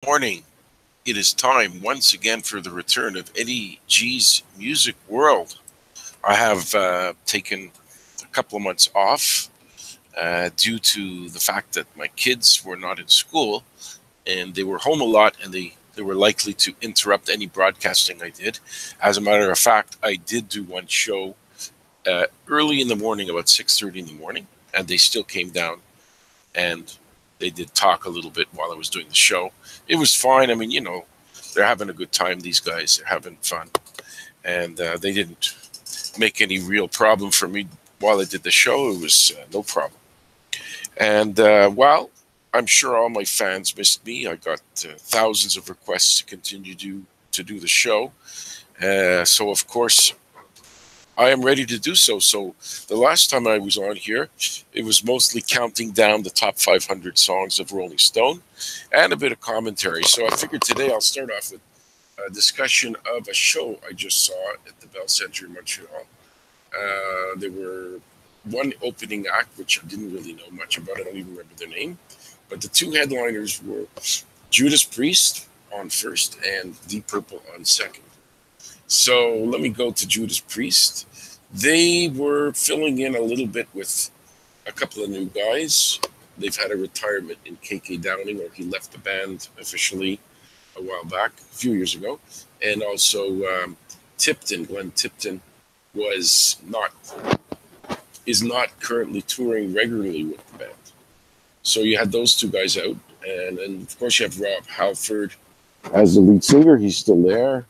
Morning. It is time once again for the return of Eddie G's Music World. I have taken a couple of months off due to the fact that my kids were not in school and they were home a lot and they were likely to interrupt any broadcasting I did. As a matter of fact, I did do one show early in the morning, about 6:30 in the morning, and they still came down and they did talk a little bit while I was doing the show. It was fine. I mean, they're having a good time. These guys, they're having fun, and they didn't make any real problem for me while I did the show. It was no problem. And while I'm sure all my fans missed me, I got thousands of requests to continue to do the show. So of course I am ready to do so. So the last time I was on here, it was mostly counting down the top 500 songs of Rolling Stone and a bit of commentary. So I figured today I'll start off with a discussion of a show I just saw at the Bell Center in Montreal. There were one opening act, which I didn't really know much about. I don't even remember their name. But the two headliners were Judas Priest on first and Deep Purple on second. So let me go to Judas Priest. They were filling in a little bit with a couple of new guys. They've had a retirement in KK Downing, or he left the band officially a while back, a few years ago. And also Tipton, Glenn Tipton, was not is not currently touring regularly with the band. So you had those two guys out, and of course you have Rob Halford as the lead singer. He's still there,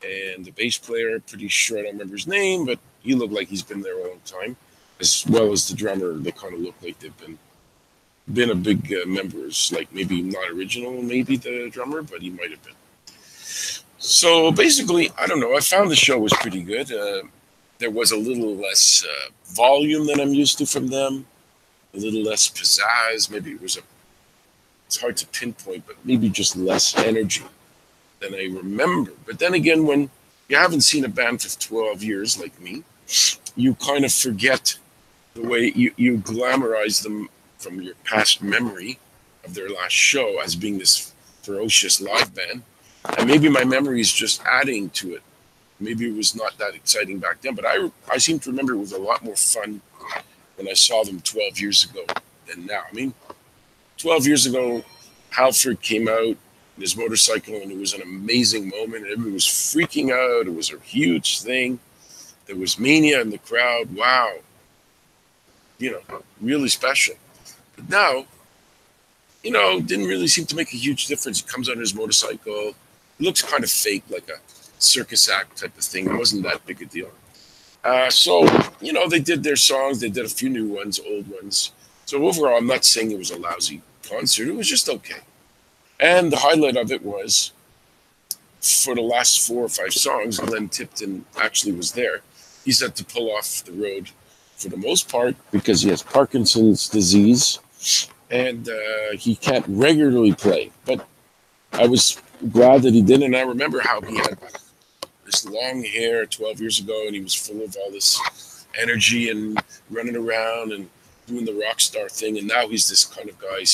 and the bass player, pretty sure I don't remember his name, but he looked like he's been there a long time, as well as the drummer. They kind of look like they've been a big members, like maybe not original, maybe the drummer, but he might have been. So basically, I don't know. I found the show was pretty good. There was a little less volume than I'm used to from them, a little less pizzazz. Maybe it's hard to pinpoint, but maybe just less energy than I remember. But then again, when you haven't seen a band for 12 years like me, you kind of forget the way you glamorize them from your past memory of their last show as being this ferocious live band. And maybe my memory is just adding to it. Maybe it was not that exciting back then, but I seem to remember it was a lot more fun when I saw them 12 years ago than now. I mean, 12 years ago, Halford came out in his motorcycle, and it was an amazing moment. Everybody was freaking out. It was a huge thing. There was mania in the crowd. Wow. Really special. But now, didn't really seem to make a huge difference. He comes on his motorcycle. It looks kind of fake, like a circus act type of thing. It wasn't that big a deal. So, they did their songs. They did a few new ones, old ones. So overall, I'm not saying it was a lousy concert. It was just okay. And the highlight of it was, for the last 4 or 5 songs, Glenn Tipton actually was there. He's had to pull off the road for the most part because he has Parkinson's disease and he can't regularly play. But I was glad that he did, and I remember how he had this long hair 12 years ago, and he was full of all this energy and running around and doing the rock star thing. And now he's this kind of guy,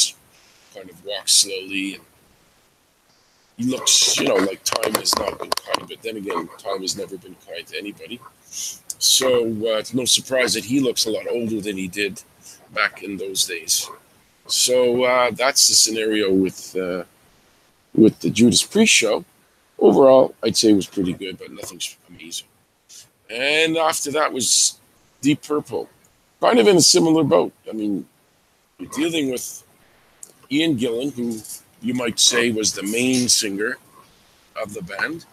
kind of walks slowly, and he looks, like time has not been kind. But then again, time has never been kind to anybody. So it's no surprise that he looks a lot older than he did back in those days. So that's the scenario with the Judas Priest show. Overall, I'd say it was pretty good, but nothing's amazing. And after that was Deep Purple, kind of in a similar boat. I mean, you're dealing with Ian Gillan, who you might say was the main singer of the band.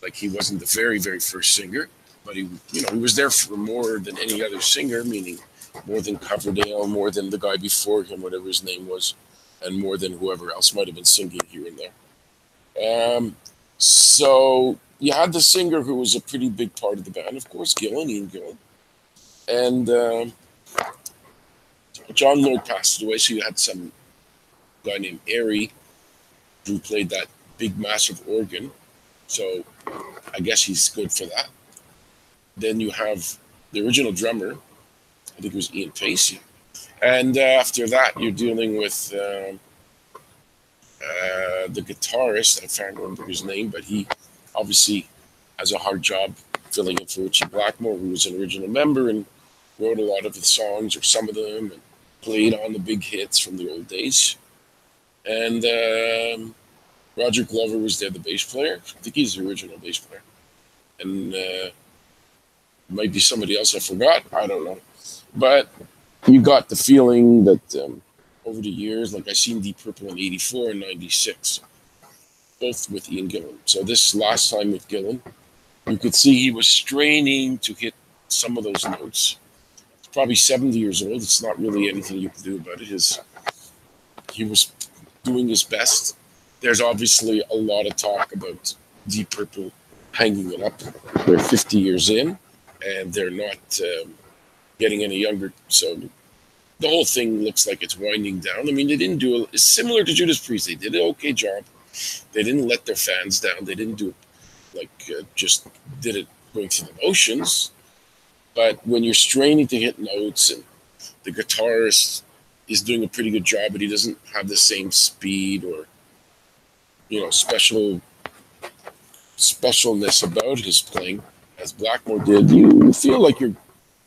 Like, he wasn't the very, very first singer, but he was there for more than any other singer, meaning more than Coverdale, more than the guy before him, whatever his name was, and more than whoever else might have been singing here and there. So you had the singer who was a pretty big part of the band, of course, Ian Gillan. And John Lord passed away, so you had some guy named Airy who played that big, massive organ. So I guess he's good for that. Then you have the original drummer, I think it was Ian Pacey. And after that, you're dealing with The guitarist, I can't remember his name, but he obviously has a hard job filling in for Richie Blackmore, who was an original member and wrote a lot of the songs, or some of them, and played on the big hits from the old days. And Roger Glover was there, the bass player. I think he's the original bass player. And might be somebody else I forgot. I don't know. But you got the feeling that over the years, like I seen Deep Purple in '84 and '96, both with Ian Gillan. So this last time with Gillan, you could see he was straining to hit some of those notes. He's probably 70 years old. It's not really anything you can do about it. He was doing his best. There's obviously a lot of talk about Deep Purple hanging it up. They're 50 years in, and they're not getting any younger. So the whole thing looks like it's winding down. I mean, they didn't do it's similar to Judas Priest. They did an okay job. They didn't let their fans down. They didn't do it like just did it going through the motions. But when you're straining to hit notes, and the guitarist is doing a pretty good job, but he doesn't have the same speed or specialness about his playing as Blackmore did, you feel like you're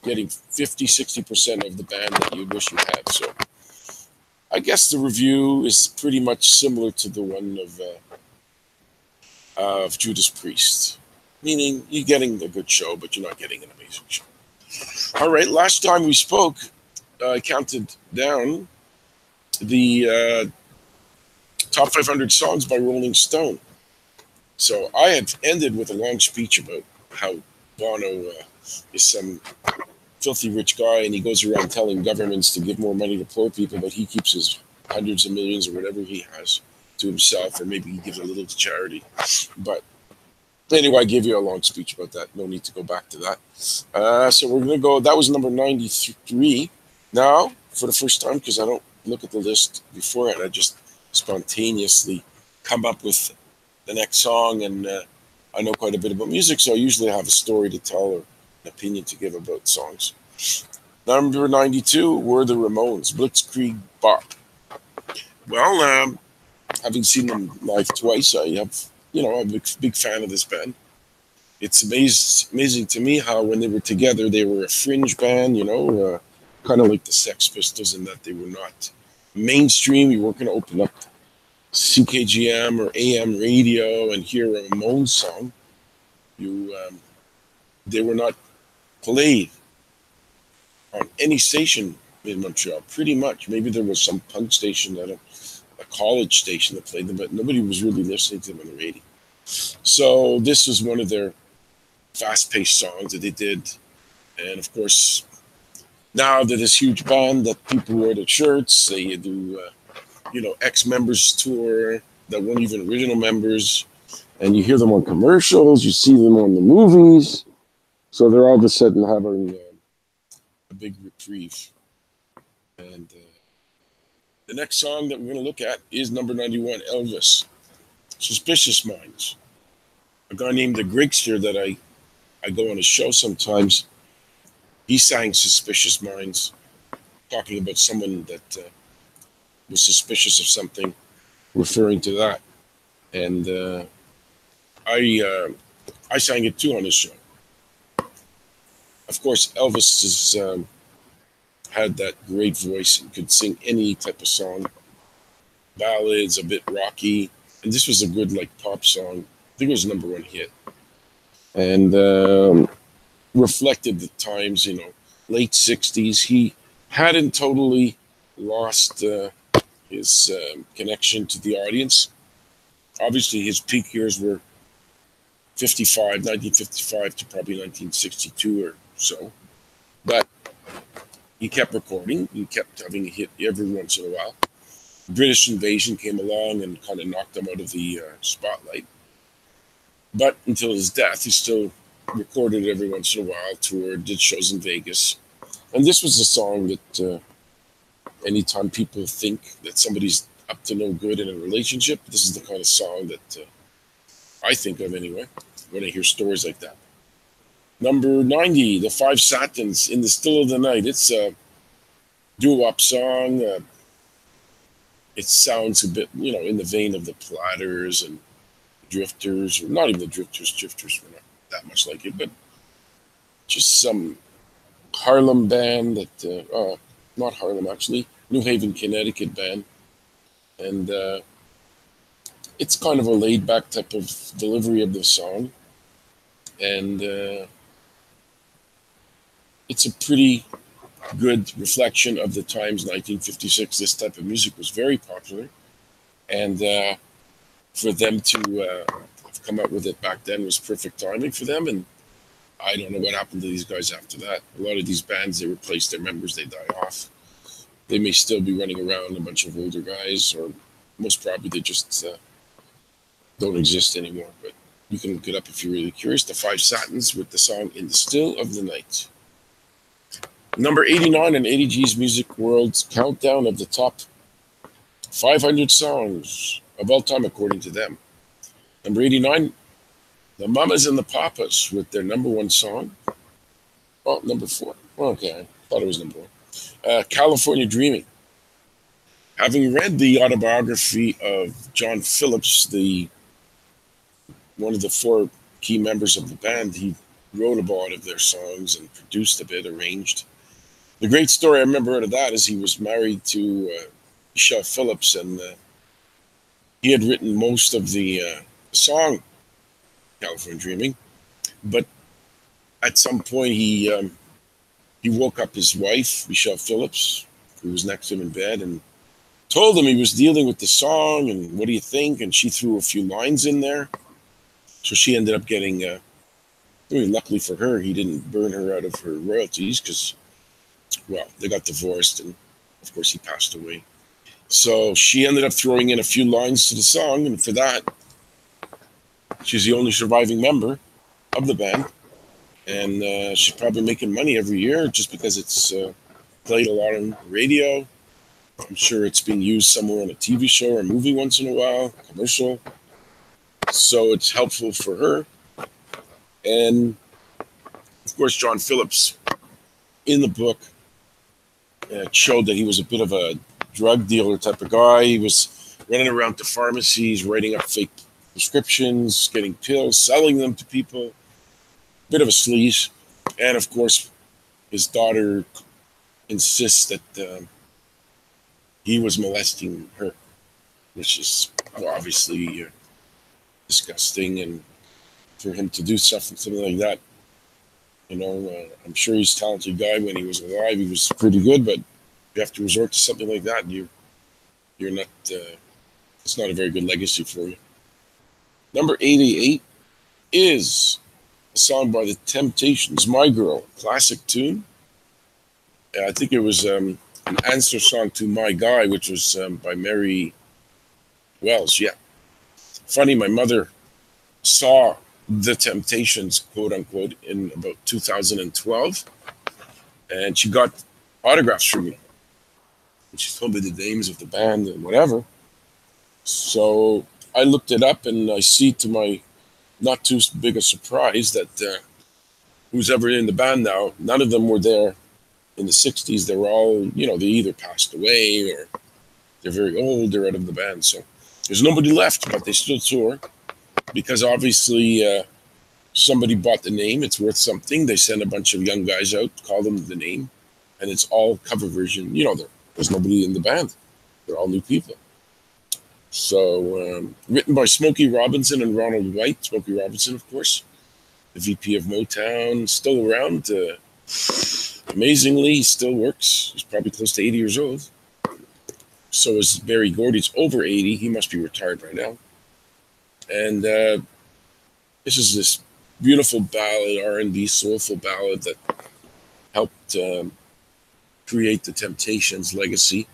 getting 50-60% of the band that you wish you had. So I guess the review is pretty much similar to the one of Judas Priest, meaning you're getting a good show, but you're not getting an amazing show. All right, last time we spoke, I counted down the top 500 songs by Rolling Stone. So I had ended with a long speech about how Bono is some filthy rich guy, and he goes around telling governments to give more money to poor people, but he keeps his hundreds of millions or whatever he has to himself, or maybe he gives a little to charity. But anyway, I gave you a long speech about that. No need to go back to that. So we're going to go, that was number 93. Now, for the first time, because I don't look at the list beforehand, I just spontaneously come up with the next song, and I know quite a bit about music, so I usually have a story to tell or an opinion to give about songs. Number 92 were the Ramones, Blitzkrieg Bop. Well, having seen them live twice, I'm a big fan of this band. It's amazing to me how when they were together, they were a fringe band, kind of like the Sex Pistols, in that they were not mainstream. You weren't going to open up CKGM or AM radio and hear a Ramones song. They were not played on any station in Montreal, pretty much. Maybe there was some punk station at a college station that played them, but nobody was really listening to them on the radio. So this was one of their fast-paced songs that they did. And of course, now they're this huge band that people wear their shirts. They do, ex-members tour that weren't even original members. And you hear them on commercials. You see them on the movies. So they're all of a sudden having a big reprieve. And the next song that we're going to look at is number 91, Elvis, Suspicious Minds. A guy named the Grigster that I go on a show sometimes, he sang Suspicious Minds, talking about someone that was suspicious of something, referring to that. And I sang it too on his show. Of course, Elvis has had that great voice and could sing any type of song. Ballads, a bit rocky. And this was a good pop song. I think it was a #1 hit. And reflected the times, late 60s. He hadn't totally lost his connection to the audience. Obviously, his peak years were 1955 to probably 1962 or so. But he kept recording. He kept having a hit every once in a while. British invasion came along and kind of knocked him out of the spotlight. But until his death, he still recorded every once in a while, toured, did shows in Vegas. And this was a song that anytime people think that somebody's up to no good in a relationship, this is the kind of song that I think of anyway, when I hear stories like that. Number 90, The Five Satins, In the Still of the Night. It's a doo-wop song. it sounds a bit, in the vein of the Platters and Drifters, or not even the Drifters. Drifters were not that much like it, but just some Harlem band that, not Harlem actually, New Haven, Connecticut band. And it's kind of a laid back type of delivery of the song. And it's a pretty good reflection of the times, 1956. This type of music was very popular. And for them to have come up with it back then was perfect timing for them. And I don't know what happened to these guys after that. A lot of these bands, they replace their members, they die off. They may still be running around, a bunch of older guys, or most probably they just don't exist anymore. But you can look it up if you're really curious. The Five Satins with the song In the Still of the Night. Number 89 in ADG's Music World's countdown of the top 500 songs of all time, according to them. Number 89, the Mamas and the Papas with their number one song. Oh, number 4. Okay, I thought it was number 1. California Dreaming. Having read the autobiography of John Phillips, one of the 4 key members of the band, he wrote a lot of their songs and produced a bit, arranged. The great story I remember out of that is he was married to Michelle Phillips, and he had written most of the song California Dreaming, but at some point he woke up his wife, Michelle Phillips, who was next to him in bed, and told him he was dealing with the song and what do you think, and she threw a few lines in there. So she ended up getting, luckily for her, he didn't burn her out of her royalties because, well, they got divorced and of course he passed away. So she ended up throwing in a few lines to the song, and for that, she's the only surviving member of the band. And she's probably making money every year just because it's played a lot on radio. I'm sure it's being used somewhere on a TV show or a movie once in a while, commercial. So it's helpful for her. And of course, John Phillips, in the book, showed that he was a bit of a drug dealer type of guy. He was running around to pharmacies, writing up fake prescriptions, getting pills, selling them to people. Bit of a sleaze. And of course, his daughter insists that he was molesting her, which is obviously disgusting. And for him to do something like that, I'm sure he's a talented guy. When he was alive, he was pretty good, but you have to resort to something like that, you're not, it's not a very good legacy for you. Number 88 is a song by the Temptations, My Girl, classic tune. I think it was an answer song to My Guy, which was by Mary Wells. Yeah. Funny, my mother saw the Temptations, quote unquote, in about 2012, and she got autographs from me. And she told me the names of the band and whatever. So I looked it up, and I see, to my not too big a surprise, that who's ever in the band now, none of them were there in the 60s. They were all, they either passed away or they're very old, they're out of the band. So there's nobody left, but they still tour because obviously somebody bought the name. It's worth something. They send a bunch of young guys out, call them the name, and it's all cover version. There's nobody in the band. They're all new people. So written by Smokey Robinson and Ronald White. Smokey Robinson, of course, the VP of Motown, still around. Amazingly, he still works. He's probably close to 80 years old. So is Barry Gordy's over 80. He must be retired by now. And this is this beautiful ballad, R&B soulful ballad that helped create the Temptations' legacy.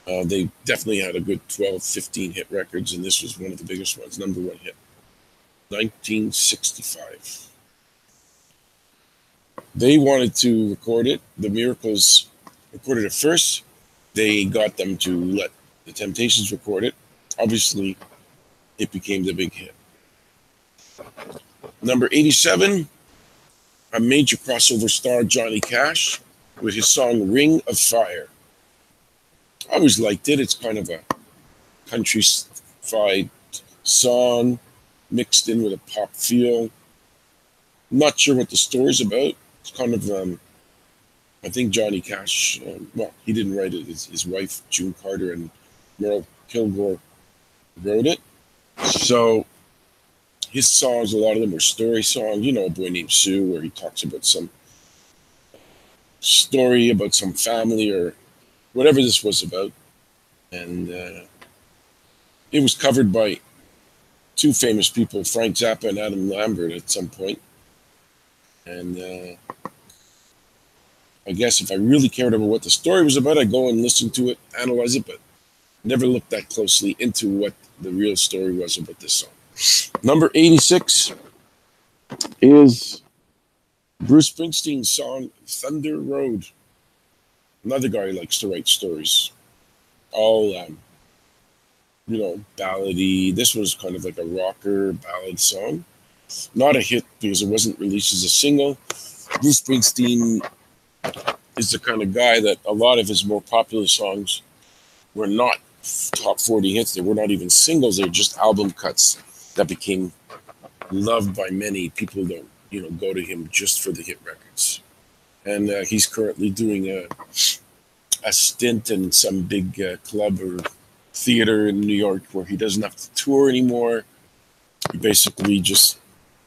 They definitely had a good 12, 15 hit records, and this was one of the biggest ones, number 1 hit. 1965. They wanted to record it. The Miracles recorded it first. They got them to let the Temptations record it. Obviously, it became the big hit. Number 87, a major crossover star, Johnny Cash, with his song Ring of Fire. I always liked it. It's kind of a countryside song mixed in with a pop feel. Not sure what the story's about. It's kind of, I think Johnny Cash, well, he didn't write it. His wife, June Carter, and Merle Kilgore wrote it. So his songs, a lot of them were story songs. You know, A Boy Named Sue, where he talks about some story about some family or whatever this was about. And it was covered by two famous people, Frank Zappa and Adam Lambert, at some point. And I guess if I really cared about what the story was about, I'd go and listen to it, analyze it, but never looked that closely into what the real story was about this song. Number 86 is Bruce Springsteen's song, Thunder Road. Another guy who likes to write stories. All, ballady. This was kind of like a rocker ballad song. Not a hit because it wasn't released as a single. Bruce Springsteen is the kind of guy that a lot of his more popular songs were not top 40 hits. They were not even singles. They were just album cuts that became loved by many. People don't, go to him just for the hit records. And he's currently doing a stint in some big club or theater in New York where he doesn't have to tour anymore. He basically just,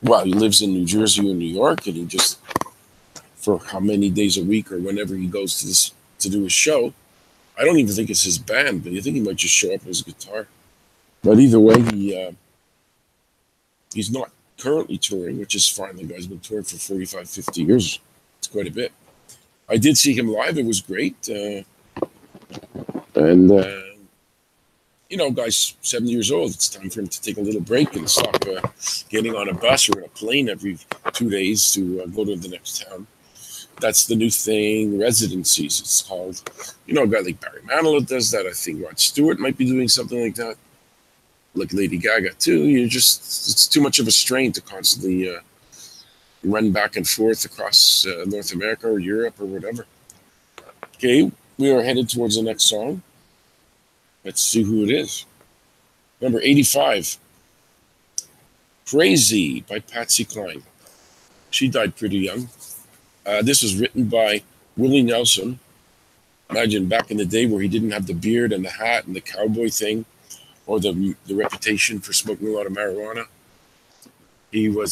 he lives in New Jersey or New York, and he just, for how many days a week or whenever he goes to do his show, I don't even think it's his band, but I think he might just show up with his guitar. But either way, he's not currently touring, which is fine. The guy's been touring for 45, 50 years. It's quite a bit. I did see him live. It was great. Guy's 70 years old. It's time for him to take a little break and stop getting on a bus or a plane every 2 days to go to the next town. That's the new thing, residencies, it's called. A guy like Barry Manilow does that. I think Rod Stewart might be doing something like that. Like Lady Gaga, too. It's too much of a strain to constantly run back and forth across North America or Europe or whatever. Okay, we are headed towards the next song. Let's see who it is. Number 85, Crazy by Patsy Cline. She died pretty young. This was written by Willie Nelson. Imagine back in the day where he didn't have the beard and the hat and the cowboy thing, or the reputation for smoking a lot of marijuana. He was,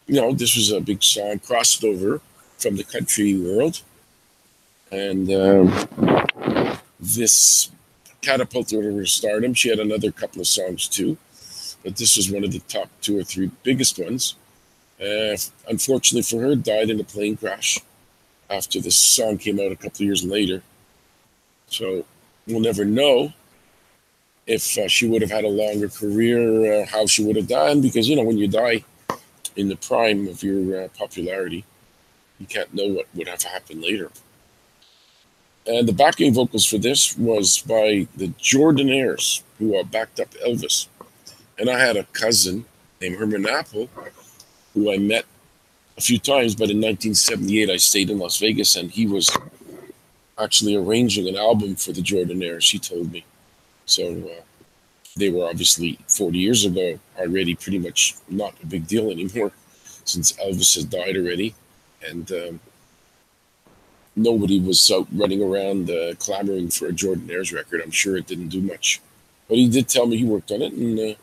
this was a big song, crossed over from the country world. And this catapulted her to stardom. She had another couple of songs too, but this was one of the top 2 or 3 biggest ones. Unfortunately for her, died in a plane crash after this song came out a couple of years later. So we'll never know if she would have had a longer career, how she would have done, because, when you die in the prime of your popularity, you can't know what would have happened later. And the backing vocals for this was by the Jordanaires, who backed up Elvis. And I had a cousin named Herman Apple, who I met a few times, but in 1978 I stayed in Las Vegas, and he was actually arranging an album for the Jordanaires, he told me. So they were obviously 40 years ago already pretty much not a big deal anymore, since Elvis has died already. And nobody was out running around clamoring for a Jordanaires record. I'm sure it didn't do much. But he did tell me he worked on it, and,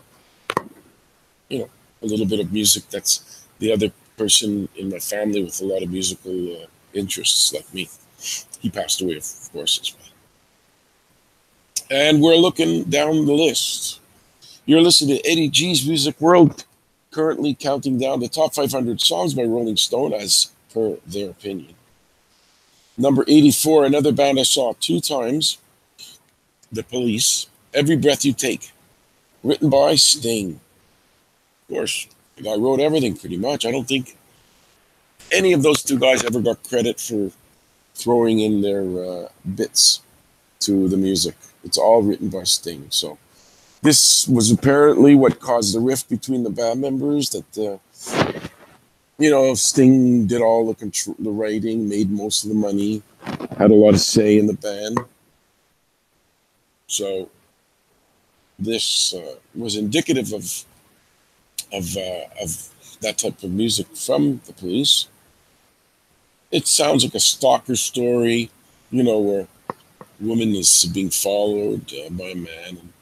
a little bit of music. That's the other person in my family with a lot of musical interests like me. He passed away, of course, as well. And we're looking down the list. You're listening to Eddie G's Music World, currently counting down the top 500 songs by Rolling Stone as per their opinion. Number 84, another band I saw 2 times, The Police, Every Breath You Take, written by Sting. Of course, the guy wrote everything pretty much. I don't think any of those 2 guys ever got credit for throwing in their bits to the music. It's all written by Sting. So this was apparently what caused the rift between the band members, that Sting did all the writing, made most of the money, had a lot of say in the band. So this was indicative of that type of music from the police. It sounds like a stalker story, where a woman is being followed by a man.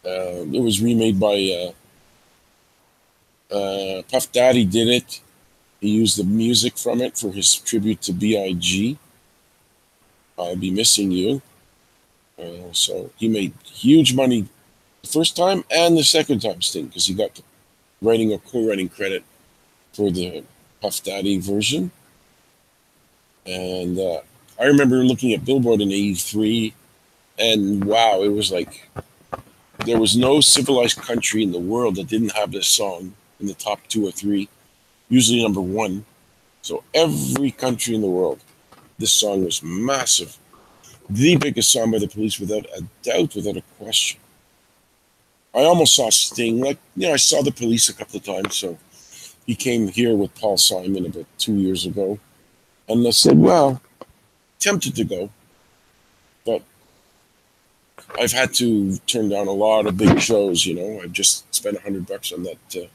It was remade by Puff Daddy. Did it. He used the music from it for his tribute to B.I.G. I'll Be Missing You. So he made huge money the first time and the second time, Sting, because he got writing or co-writing credit for the Puff Daddy version. And I remember looking at Billboard in '83, and wow, it was like there was no civilized country in the world that didn't have this song in the top 2 or 3, usually number 1. So every country in the world, this song was massive. The biggest song by the police, without a doubt, without a question. I almost saw Sting. I saw the police a couple of times. So he came here with Paul Simon about 2 years ago. And I said, well, tempted to go. But I've had to turn down a lot of big shows, I've just spent $100 on that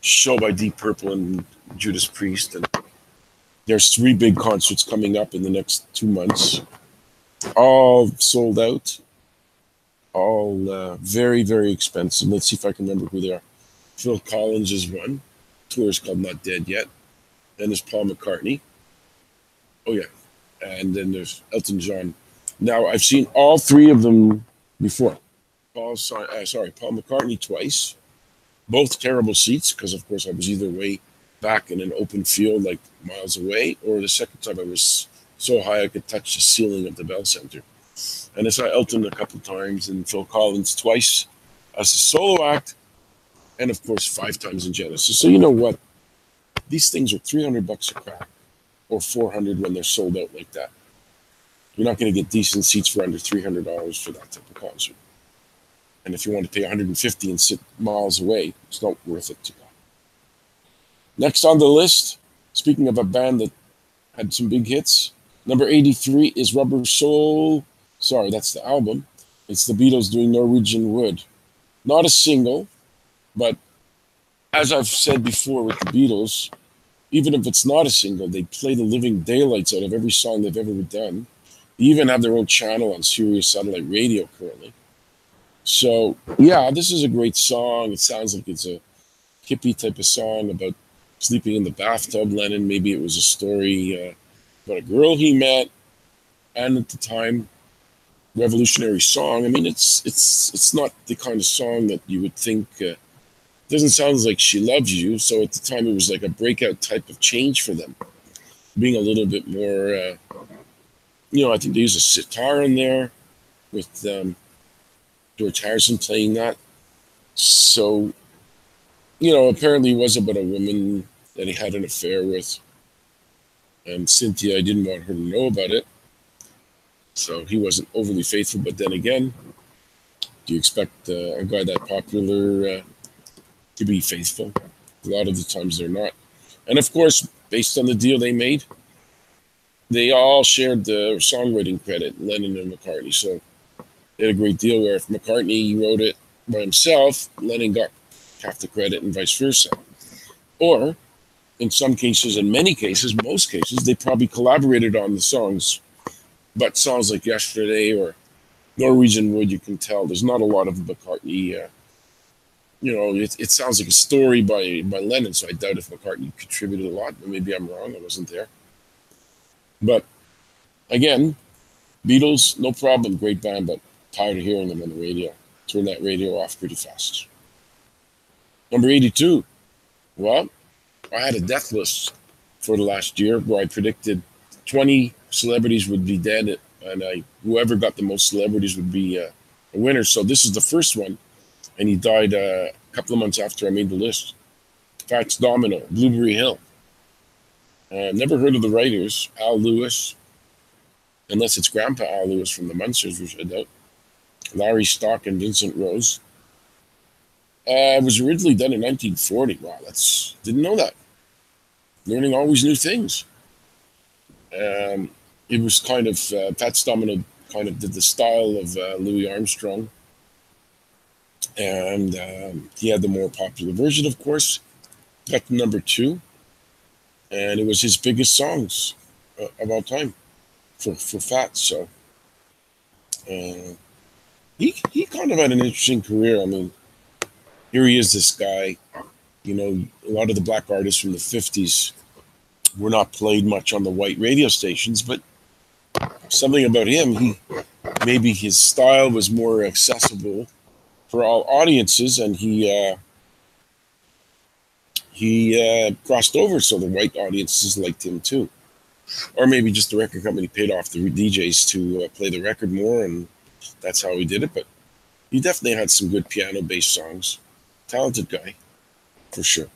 show by Deep Purple and Judas Priest. And there's 3 big concerts coming up in the next 2 months. All sold out. All very, very expensive. Let's see if I can remember who they are. Phil Collins is one. Tour is called Not Dead Yet. Then there's Paul McCartney. Oh, yeah. And then there's Elton John. Now, I've seen all 3 of them before. Paul McCartney twice. Both terrible seats, because, of course, I was either way back in an open field, like miles away, or the second time I was so high I could touch the ceiling of the Bell Center. And I saw Elton a couple times and Phil Collins twice as a solo act, and of course 5 times in Genesis. So you know what? These things are $300 a crack, or $400 when they're sold out like that. You're not going to get decent seats for under $300 for that type of concert. And if you want to pay $150 and sit miles away, it's not worth it to go. Next on the list, speaking of a band that had some big hits, number 83 is Rubber Soul. Sorry, that's the album. It's the Beatles doing Norwegian Wood. Not a single, but as I've said before with the Beatles, even if it's not a single, they play the living daylights out of every song they've ever done. They even have their own channel on Sirius Satellite Radio currently. So, yeah, this is a great song. It sounds like it's a hippie type of song about sleeping in the bathtub. Lennon, maybe it was a story about a girl he met, and at the time, revolutionary song. I mean, it's not the kind of song that you would think doesn't sound like She Loves You. So at the time, it was like a breakout type of change for them, being a little bit more. I think they use a sitar in there with George Harrison playing that. So, apparently it was about a woman that he had an affair with, and Cynthia didn't want her to know about it. So he wasn't overly faithful. But then again, do you expect a guy that popular to be faithful? A lot of the times they're not. And of course, based on the deal they made, they all shared the songwriting credit, Lennon and McCartney. So they had a great deal where if McCartney wrote it by himself, Lennon got half the credit and vice versa. Or in some cases, in many cases, most cases, they probably collaborated on the songs. But songs like Yesterday or Norwegian Wood, you can tell there's not a lot of McCartney. It sounds like a story by Lennon, so I doubt if McCartney contributed a lot, but maybe I'm wrong. I wasn't there. But again, Beatles, no problem, great band, but tired of hearing them on the radio. Turn that radio off pretty fast. Number 82. Well, I had a death list for the last year where I predicted 20 celebrities would be dead, and whoever got the most celebrities would be a winner. So this is the first one, and he died a couple of months after I made the list. Fats Domino, Blueberry Hill. Never heard of the writers, Al Lewis, unless it's Grandpa Al Lewis from the Munsters, which I doubt. Larry Stock and Vincent Rose. It was originally done in 1940. Wow, didn't know that. Learning always new things. It was kind of Fats Domino kind of did the style of Louis Armstrong. And he had the more popular version, of course. Got to number 2. And it was his biggest songs of all time for Fat. So he kind of had an interesting career. I mean, here he is, this guy. You know, a lot of the black artists from the 50s were not played much on the white radio stations, but something about him, maybe his style was more accessible for all audiences, and he crossed over, so the white audiences liked him too. Or maybe just the record company paid off the DJs to play the record more, and that's how he did it. But he definitely had some good piano-based songs. Talented guy, for sure.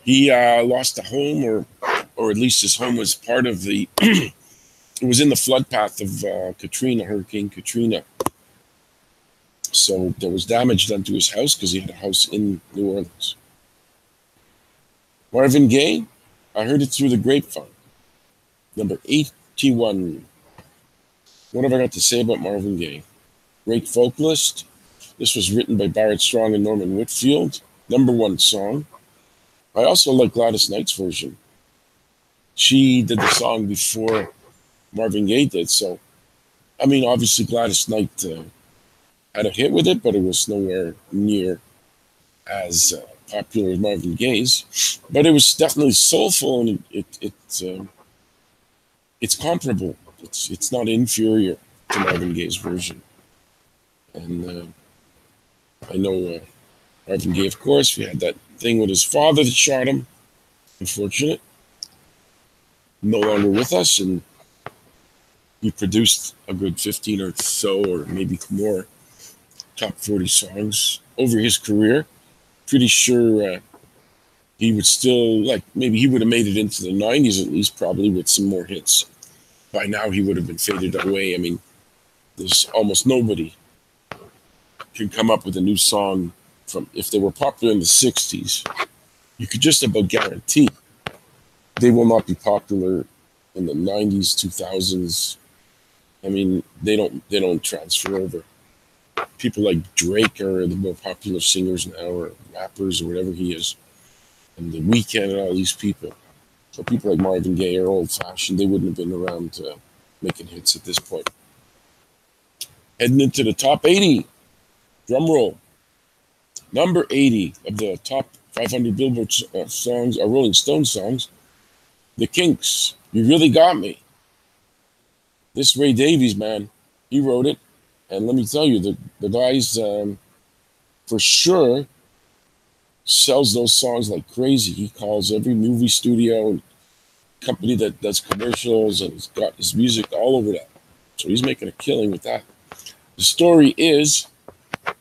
He lost a home, or at least his home was part of the... it was in the flood path of Hurricane Katrina. So there was damage done to his house because he had a house in New Orleans. Marvin Gaye, I heard it through the grapevine. Number 81. What have I got to say about Marvin Gaye? Great vocalist. This was written by Barrett Strong and Norman Whitfield. Number 1 song. I also like Gladys Knight's version. She did the song before Marvin Gaye did. So, I mean, obviously Gladys Knight had a hit with it, but it was nowhere near as popular as Marvin Gaye's. But it was definitely soulful, and it's comparable. It's not inferior to Marvin Gaye's version. And I know Marvin Gaye, of course, he had that thing with his father that shot him. Unfortunate. No longer with us, and he produced a good 15 or so, or maybe more, top 40 songs over his career. Pretty sure he would still, maybe he would have made it into the 90s at least, probably with some more hits. By now he would have been faded away. I mean, there's almost nobody can come up with a new song from, if they were popular in the 60s, you could just about guarantee they will not be popular in the 90s, 2000s. I mean, they don't transfer over. People like Drake are the more popular singers now, or rappers, or whatever he is, and The Weeknd and all these people. So people like Marvin Gaye are old-fashioned. They wouldn't have been around making hits at this point. Heading into the top 80. Drum roll. Number 80 of the top 500 Billboard songs, or Rolling Stone songs, The Kinks, You Really Got Me. This Ray Davies, man, he wrote it. And let me tell you, the guy's for sure sells those songs like crazy. He calls every movie studio and company that does commercials, and he's got his music all over that. So he's making a killing with that. The story is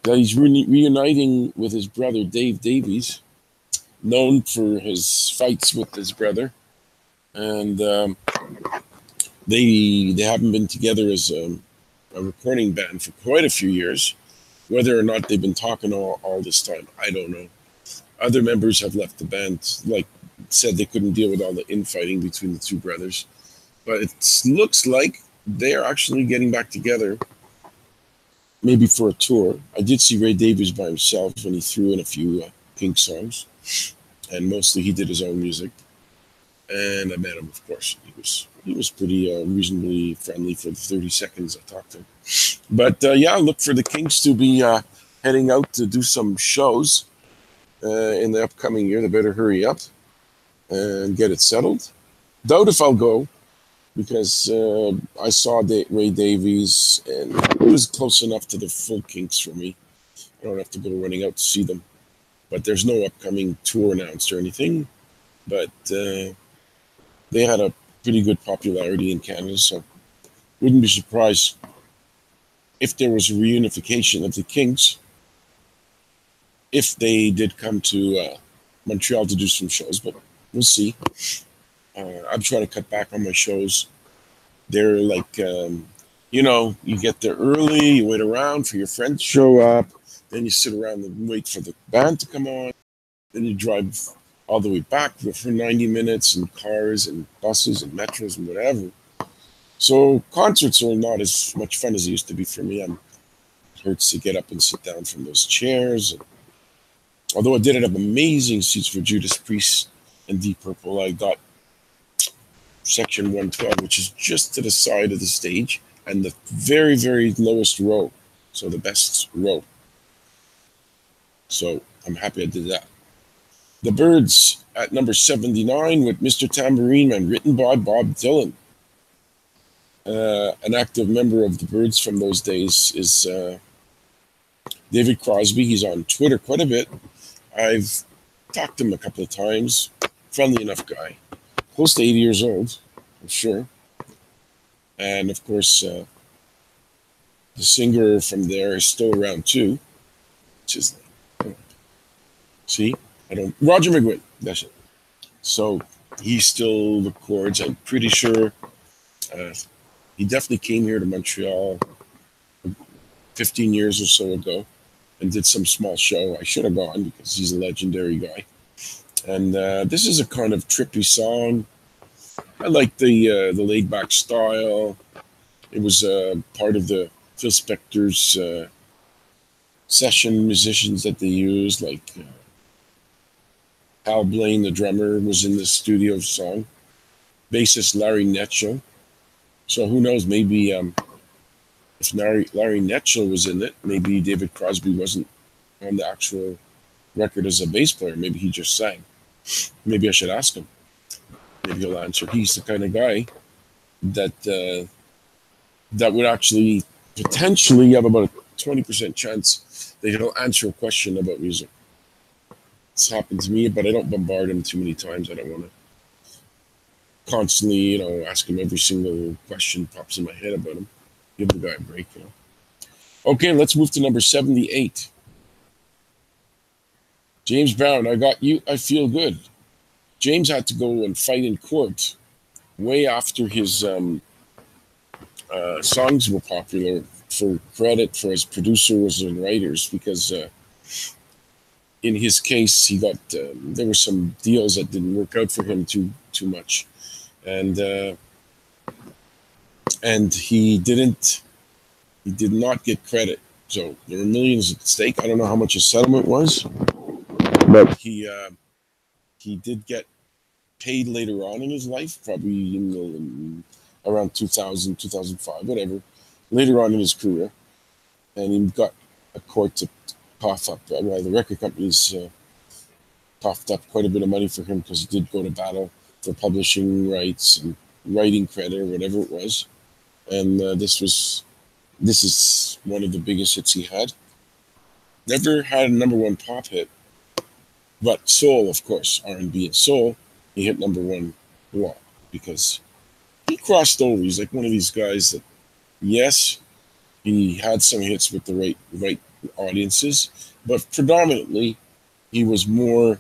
that he's reuniting with his brother, Dave Davies, known for his fights with his brother. And they haven't been together as a recording band for quite a few years. Whether or not they've been talking all this time, I don't know. Other members have left the band, said they couldn't deal with all the infighting between the two brothers. But it looks like they are actually getting back together, maybe for a tour. I did see Ray Davies by himself when he threw in a few Pink songs, and mostly he did his own music. And I met him, of course. He was pretty reasonably friendly for the 30 seconds I talked to him. But yeah, look for the Kinks to be heading out to do some shows in the upcoming year. They better hurry up and get it settled. Doubt if I'll go, because I saw Ray Davies, and it was close enough to the full Kinks for me. I don't have to go running out to see them. But there's no upcoming tour announced or anything. But they had a pretty good popularity in Canada, so wouldn't be surprised if there was a reunification of the Kinks, if they did come to Montreal to do some shows, but we'll see. I'm trying to cut back on my shows. They're like, you get there early, you wait around for your friends to show up, then you sit around and wait for the band to come on, then you drive all the way back for 90 minutes in cars and buses and metros and whatever. So concerts are not as much fun as they used to be for me. It hurts to get up and sit down from those chairs. And although I did have amazing seats for Judas Priest and Deep Purple, I got section 112, which is just to the side of the stage and the very, very lowest row. So the best row. So I'm happy I did that. The Byrds at number 79 with Mr. Tambourine Man, written by Bob Dylan. An active member of the Byrds from those days is David Crosby. He's on Twitter quite a bit. I've talked to him a couple of times. Friendly enough guy. Close to 80 years old, I'm sure. And of course, the singer from there is still around too. Which is, see? Roger McGuinn, that's it. So he still records. I'm pretty sure he definitely came here to Montreal 15 years or so ago and did some small show. I should have gone because he's a legendary guy. And this is a kind of trippy song. I like the laid back style. It was part of the Phil Spector's session musicians that they used, like Hal Blaine, the drummer, was in the studio song. Bassist Larry Netchell. So who knows? Maybe if Larry Netchell was in it, maybe David Crosby wasn't on the actual record as a bass player. Maybe he just sang. Maybe I should ask him. Maybe he'll answer. He's the kind of guy that that would actually potentially have about a 20% chance that he'll answer a question about music. It's happened to me, but I don't bombard him too many times. I don't want to constantly, ask him every single question pops in my head about him. Give the guy a break, Okay, let's move to number 78. James Brown, I Got You, I Feel Good. James had to go and fight in court way after his songs were popular for credit for his producers and writers, because in his case, he got there were some deals that didn't work out for him too much, and he did not get credit. So there were millions at stake. I don't know how much his settlement was, but he did get paid later on in his life, probably in around 2000, 2005, whatever, later on in his career. And he got a court to cough up, well, the record companies coughed up quite a bit of money for him because he did go to battle for publishing rights and writing credit or whatever it was. And this is one of the biggest hits he had. Never had a number one pop hit, but soul, of course, R&B and soul, he hit number one a lot because he crossed over. He's like one of these guys that, yes, he had some hits with the right audiences, but predominantly he was more,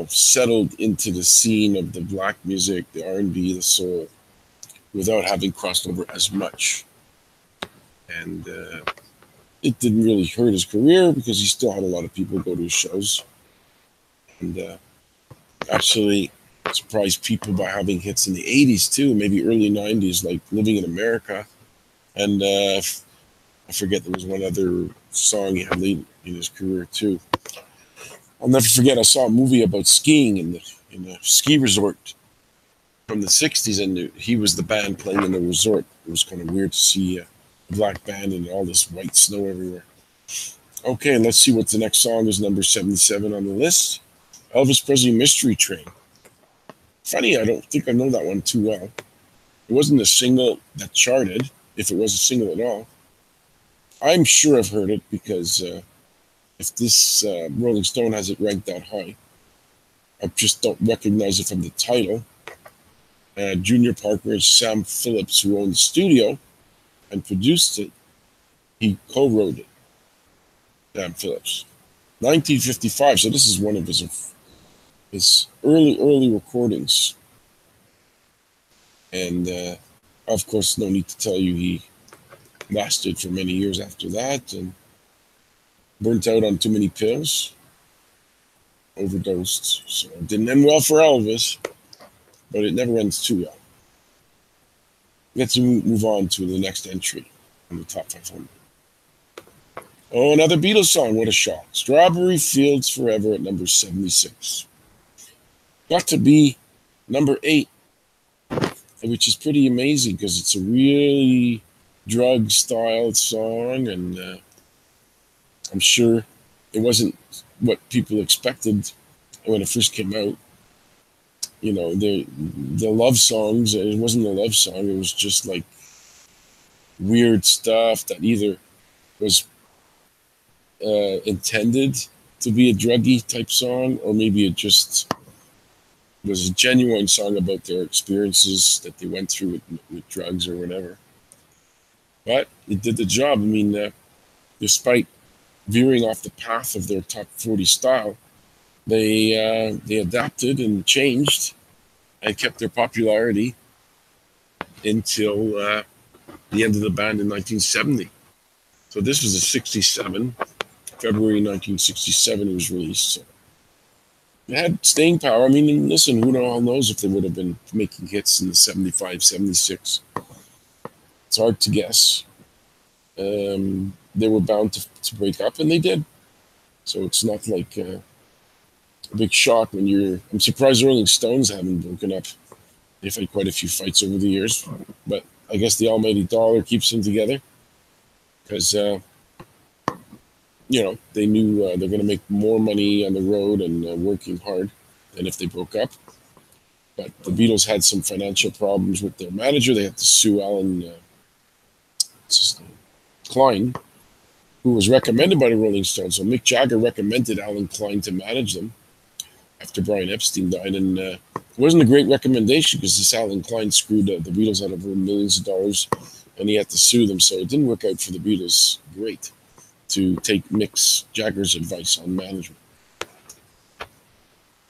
settled into the scene of the black music, the R&B, the soul, without having crossed over as much. And it didn't really hurt his career because he still had a lot of people go to his shows. And actually surprised people by having hits in the 80s too, maybe early 90s, like Living in America. And I forget, there was one other song he had late in his career too. I'll never forget, I saw a movie about skiing in a ski resort from the 60s, and he was the band playing in the resort. It was kind of weird to see a black band and all this white snow everywhere. Okay, let's see what the next song is, number 77 on the list. Elvis Presley, Mystery Train. Funny, I don't think I know that one too well. It wasn't a single that charted, if it was a single at all. I'm sure I've heard it because if this Rolling Stone has it ranked that high, I just don't recognize it from the title. Junior Parker and Sam Phillips, who owned the studio and produced it, he co-wrote it. Sam Phillips. 1955, so this is one of his early recordings. And of course, no need to tell you, he lasted for many years after that and burnt out on too many pills, overdosed. So it didn't end well for Elvis, but it never ends too well. let's move on to the next entry on the top 500. Oh, another Beatles song. What a shock. Strawberry Fields Forever at number 76. Got to be number 8, which is pretty amazing because it's a really drug-styled song, and I'm sure it wasn't what people expected when it first came out. You know, the love songs, it wasn't a love song. It was just like weird stuff that either was intended to be a druggy type song, or maybe it just was a genuine song about their experiences that they went through with drugs or whatever. But it did the job. I mean, despite veering off the path of their top 40 style, they adapted and changed and kept their popularity until the end of the band in 1970. So this was a 67. February 1967 it was released. So it had staying power. I mean, listen, who knows if they would have been making hits in the 75, 76. It's hard to guess. They were bound to break up, and they did. So it's not like a big shock when I'm surprised Rolling Stones haven't broken up. They've had quite a few fights over the years, but I guess the almighty dollar keeps them together because, you know, they knew they're going to make more money on the road and working hard than if they broke up. But the Beatles had some financial problems with their manager. They had to sue Alan Klein, who was recommended by the Rolling Stones. So Mick Jagger recommended Alan Klein to manage them after Brian Epstein died. And it wasn't a great recommendation because this Alan Klein screwed the Beatles out of millions of dollars, and he had to sue them. So it didn't work out for the Beatles great to take Mick Jagger's advice on management.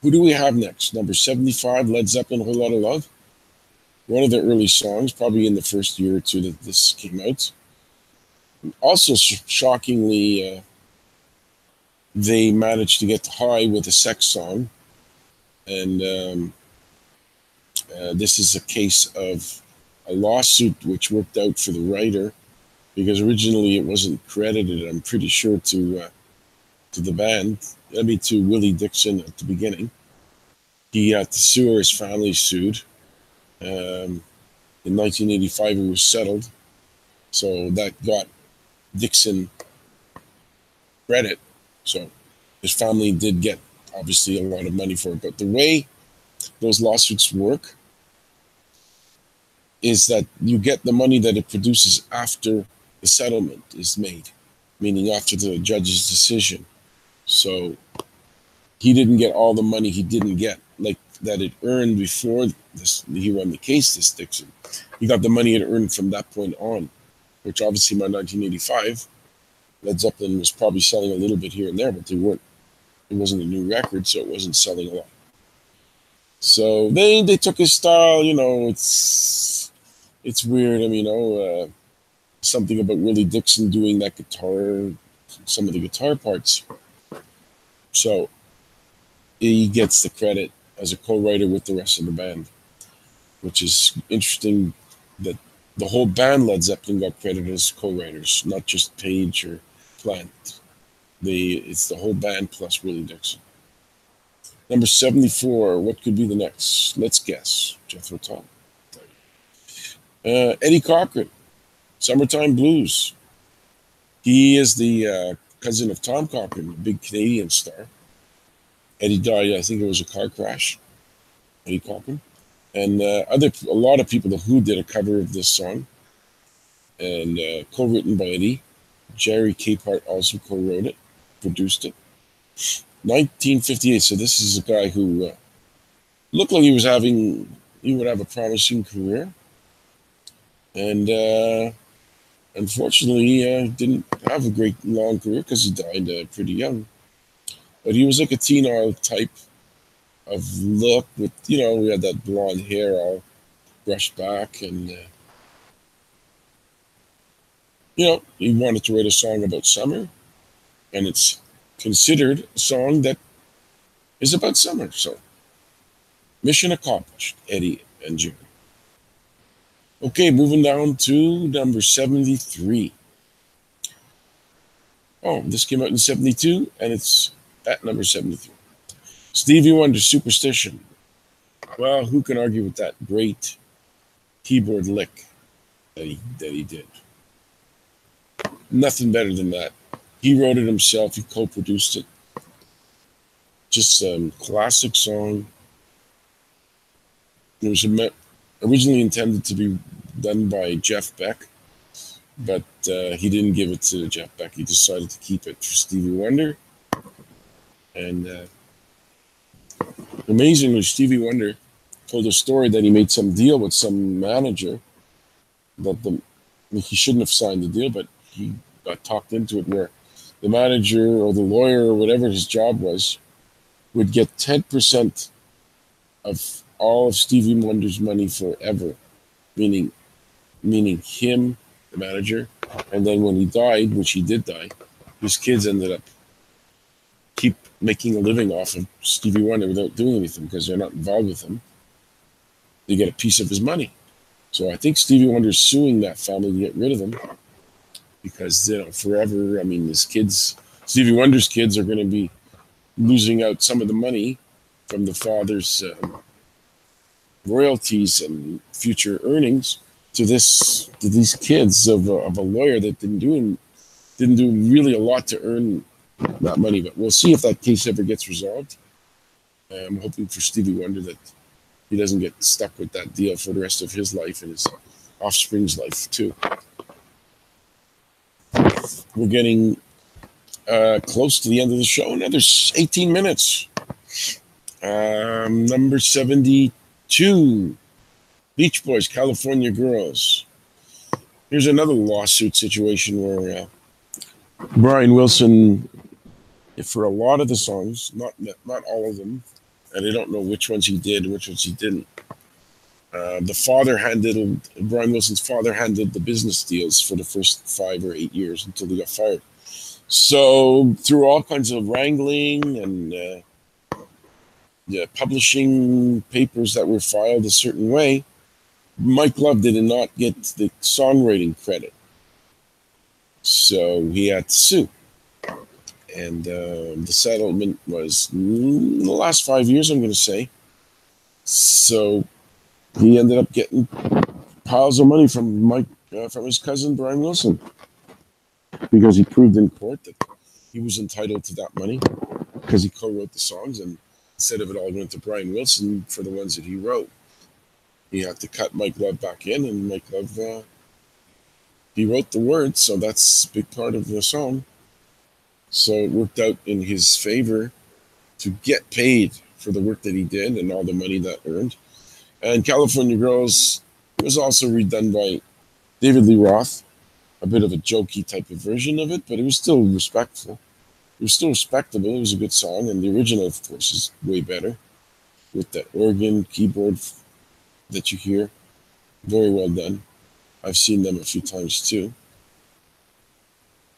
Who do we have next? Number 75, Led Zeppelin, Whole Lotta Love. One of their early songs, probably in the first year or two that this came out. Also, shockingly, they managed to get high with a sex song. And this is a case of a lawsuit which worked out for the writer, because originally it wasn't credited, I'm pretty sure, to the band. I mean, to Willie Dixon at the beginning. He had to sue her, his family sued. In 1985, it was settled. So that got Dixon credit. So his family did get, obviously, a lot of money for it. But the way those lawsuits work is that you get the money that it produces after the settlement is made, meaning after the judge's decision. So he didn't get all the money he didn't get, like that it earned before he won the case, this Dixon. He got the money it earned from that point on, which obviously by 1985, Led Zeppelin was probably selling a little bit here and there, but they weren't. It wasn't a new record, so it wasn't selling a lot. So they took his style, you know, it's weird. I mean, you know, something about Willie Dixon doing that guitar, some of the guitar parts. So he gets the credit as a co-writer with the rest of the band, which is interesting that the whole band Led Zeppelin got credited as co-writers, not just Page or Plant. It's the whole band plus Willie Dixon. Number 74, what could be the next? Let's guess. Jethro Tull. Eddie Cochran, Summertime Blues. He is the cousin of Tom Cochran, a big Canadian star. Eddie died, I think it was a car crash. Eddie Cochran. And a lot of people, The Who did a cover of this song, and co-written by Eddie. Jerry Capehart also co-wrote it, produced it. 1958. So this is a guy who looked like he would have a promising career, and unfortunately, didn't have a great long career because he died pretty young. But he was like a teen idol type of look with, you know, we had that blonde hair all brushed back, and you know, he wanted to write a song about summer, and it's considered a song that is about summer. So mission accomplished, Eddie and Jimmy. Okay, moving down to number 73. Oh, this came out in 72, and it's at number 73. Stevie Wonder, Superstition. Well, who can argue with that great keyboard lick that he did? Nothing better than that. He wrote it himself. He co-produced it. Just a classic song. It was originally intended to be done by Jeff Beck, but he didn't give it to Jeff Beck. He decided to keep it for Stevie Wonder. And amazingly, Stevie Wonder told a story that he made some deal with some manager that he shouldn't have signed the deal, but he got talked into it, where the manager or the lawyer or whatever his job was would get 10% of all of Stevie Wonder's money forever, meaning him, the manager, and then when he died, which he did die, his kids ended up keep making a living off of Stevie Wonder without doing anything because they're not involved with him. They get a piece of his money. So I think Stevie Wonder's suing that family to get rid of him because, forever, I mean, his kids, Stevie Wonder's kids, are going to be losing out some of the money from the father's royalties and future earnings to these kids of a lawyer that didn't do really a lot to earn that money. But we'll see if that case ever gets resolved. I'm hoping for Stevie Wonder that he doesn't get stuck with that deal for the rest of his life and his offspring's life too. We're getting close to the end of the show. Another 18 minutes. Number 72, Beach Boys, California Girls. Here's another lawsuit situation where Brian Wilson, for a lot of the songs, not all of them, and I don't know which ones he did and which ones he didn't. Brian Wilson's father handled the business deals for the first 5 or 8 years until he got fired. So through all kinds of wrangling and publishing papers that were filed a certain way, Mike Love did not get the songwriting credit. So he had to sue. And the settlement was in the last 5 years, I'm going to say. So he ended up getting piles of money from his cousin Brian Wilson, because he proved in court that he was entitled to that money because he co-wrote the songs, and instead of it all going to Brian Wilson for the ones that he wrote, he had to cut Mike Love back in, and Mike Love, he wrote the words, so that's a big part of the song. So it worked out in his favor to get paid for the work that he did and all the money that earned. And California Girls was also redone by David Lee Roth, a bit of a jokey type of version of it, but it was still respectful. It was still respectable. It was a good song, and the original, of course, is way better with that organ keyboard that you hear. Very well done. I've seen them a few times too.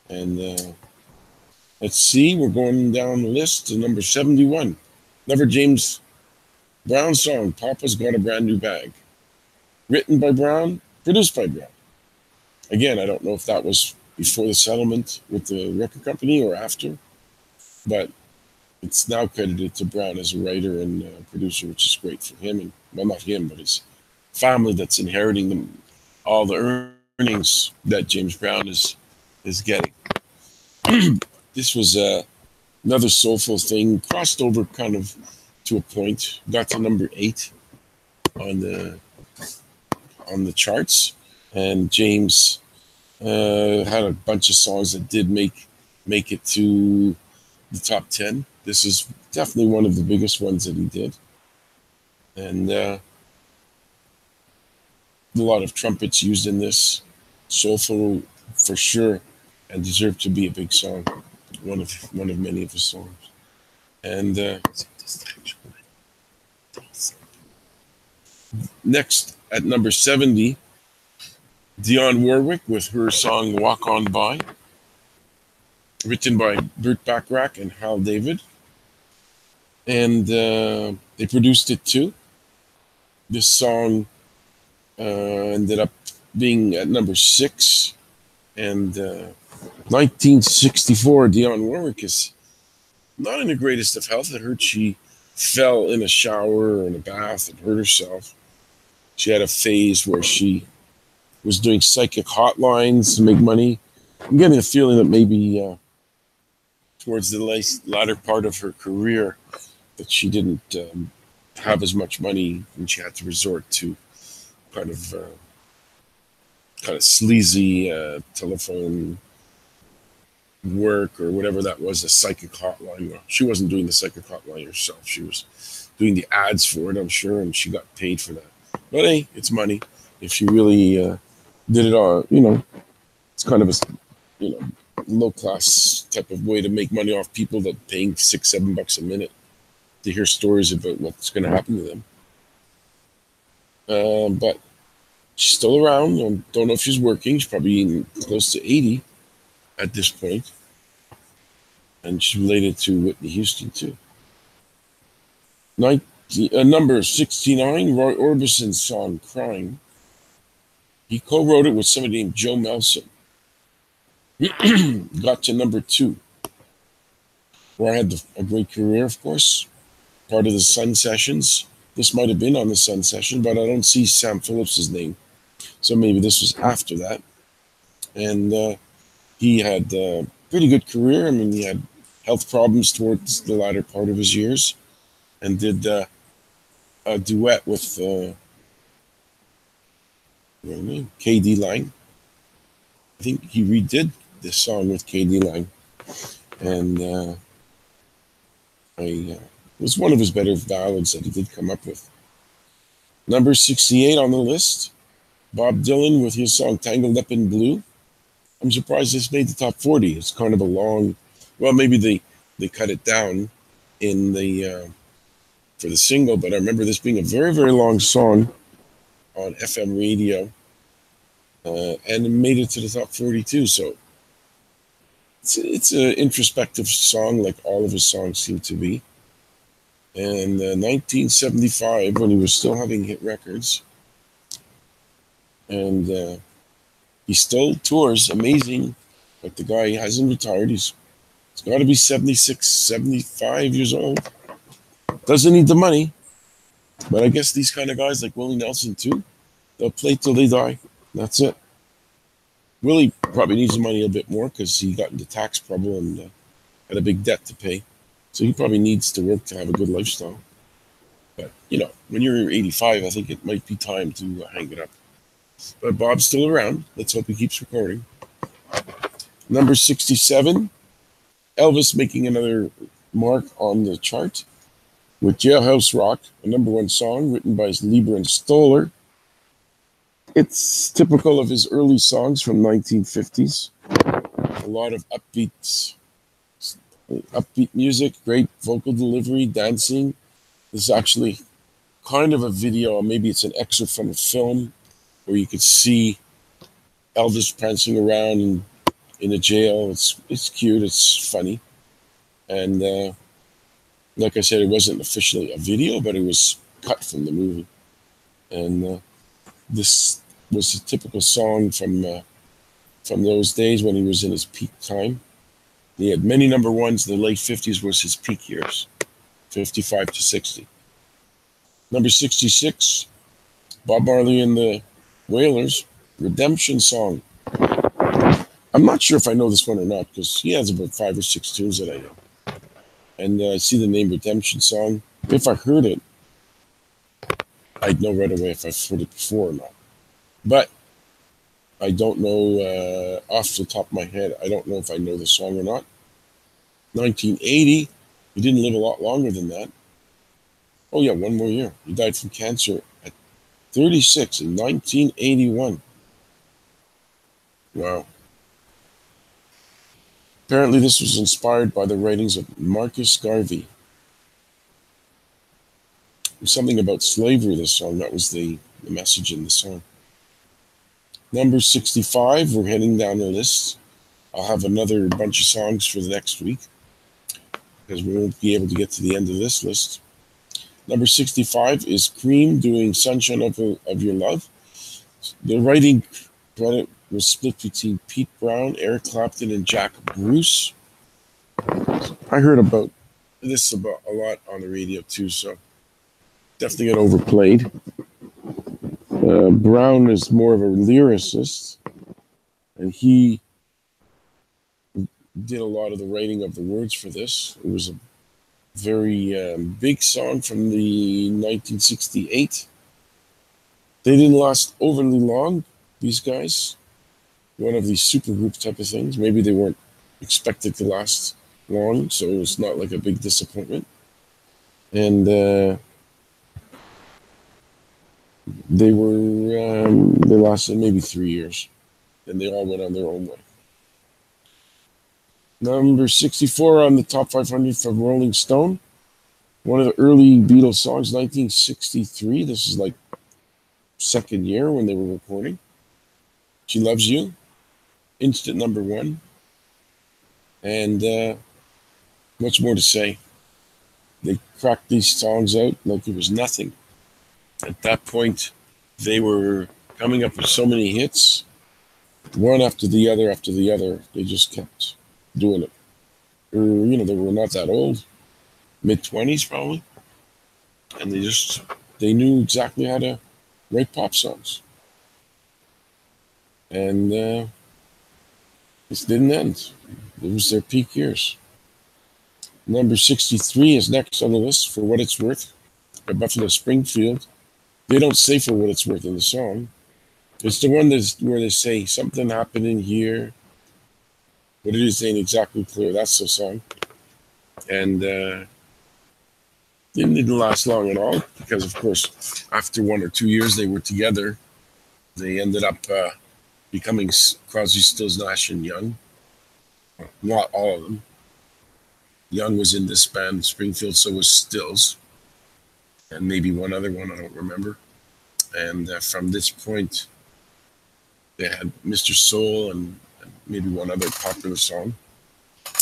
And let's see, we're going down the list to number 71. Another James Brown song, Papa's Got a Brand New Bag. Written by Brown, produced by Brown. Again, I don't know if that was before the settlement with the record company or after, but it's now credited to Brown as a writer and producer, which is great for him. And, well, not him, but his family that's inheriting all the earnings that James Brown is getting. This was another soulful thing, crossed over kind of to a point, got to number 8 on the charts, and James had a bunch of songs that did make it to the top 10. This is definitely one of the biggest ones that he did, and a lot of trumpets used in this. Soulful for sure, and deserved to be a big song. One of many of his songs. And next at number 70, Dionne Warwick with her song Walk On By, written by Burt Bacharach and Hal David. And they produced it too. This song Ended up being at number 6. And 1964, Dionne Warwick is not in the greatest of health. I heard she fell in a shower or in a bath and hurt herself. She had a phase where she was doing psychic hotlines to make money. I'm getting a feeling that maybe towards the latter part of her career that she didn't have as much money and she had to resort to kind of sleazy telephone work or whatever that was, a psychic hotline. Well, she wasn't doing the psychic hotline herself. She was doing the ads for it, I'm sure, and she got paid for that. But hey, it's money. If she really did it all, it's kind of a low class type of way to make money off people that paying $6-7 a minute to hear stories about what's going to happen to them. But she's still around. I don't know if she's working. She's probably close to 80 at this point. And she's related to Whitney Houston, too. Number 69, Roy Orbison's song, Crying. He co-wrote it with somebody named Joe Melson. Got to number 2. Where I had a great career, of course. Part of the Sun Sessions. This might have been on the Sun Session, but I don't see Sam Phillips' name. So maybe this was after that. And he had a pretty good career. I mean, he had health problems towards the latter part of his years and did a duet with K.D. Lang. I think he redid this song with K.D. Lang. And it was one of his better ballads that he did come up with. Number 68 on the list, Bob Dylan with his song Tangled Up in Blue. I'm surprised this made the top 40. It's kind of a long, well, maybe they cut it down in the for the single, but I remember this being a very, very long song on FM radio, and it made it to the top 42. So it's an introspective song, like all of his songs seem to be. And 1975, when he was still having hit records, and he still tours, amazing, but the guy hasn't retired. He's got to be 76, 75 years old. Doesn't need the money, but I guess these kind of guys like Willie Nelson too, they'll play till they die. That's it. Willie probably needs the money a bit more because he got into tax trouble and had a big debt to pay. So he probably needs to work to have a good lifestyle. But, when you're 85, I think it might be time to hang it up. But Bob's still around. Let's hope he keeps recording. Number 67, Elvis making another mark on the chart with Jailhouse Rock, a number 1 song written by Leiber and Stoller. It's typical of his early songs from 1950s. A lot of upbeat music, great vocal delivery, dancing. This is actually kind of a video, maybe it's an excerpt from a film where you could see Elvis prancing around in a jail. It's cute, it's funny. And like I said, it wasn't officially a video, but it was cut from the movie. And this was a typical song from those days when he was in his peak time. He had many number 1s. The late 50s was his peak years, 55 to 60. Number 66, Bob Marley and the Wailers, Redemption Song. I'm not sure if I know this one or not because he has about 5 or 6 tunes that I know. And I see the name Redemption Song. If I heard it, I'd know right away if I've heard it before or not. But I don't know off the top of my head. I don't know if I know the song or not. 1980, he didn't live a lot longer than that. Oh yeah, 1 more year. He died from cancer at 36 in 1981. Wow. Apparently this was inspired by the writings of Marcus Garvey. Something about slavery, this song. That was the message in the song. Number 65, we're heading down the list. I'll have another bunch of songs for the next week because we won't be able to get to the end of this list. Number 65 is Cream doing Sunshine of Your Love. The writing credit was split between Pete Brown, Eric Clapton, and Jack Bruce. I heard about this about a lot on the radio too, so definitely got overplayed. Brown is more of a lyricist, and he did a lot of the writing of the words for this. It was a very big song from the 1968. They didn't last overly long, these guys. One of these supergroup type of things. Maybe they weren't expected to last long, so it was not like a big disappointment. And they lasted maybe 3 years. Then they all went on their own way. Number 64 on the top 500 from Rolling Stone. One of the early Beatles songs, 1963. This is like second year when they were recording. She Loves You. Instant number one. And much more to say. They cracked these songs out like it was nothing. At that point, they were coming up with so many hits, one after the other after the other. They just kept doing it. They were not that old, mid-20s probably, and they knew exactly how to write pop songs. And this didn't end. It was their peak years. Number 63 is next on the list, For What It's Worth, by Buffalo Springfield. They don't say For What It's Worth in the song. It's the one where they say, something happened in here, but it is ain't exactly clear. That's the song. And it didn't last long at all, because, of course, after 1 or 2 years they were together, they ended up becoming Crosby, Stills, Nash, and Young. Not all of them. Young was in this band, Springfield, so was Stills. And maybe one other one, I don't remember. And from this point, they had Mr. Soul and maybe one other popular song.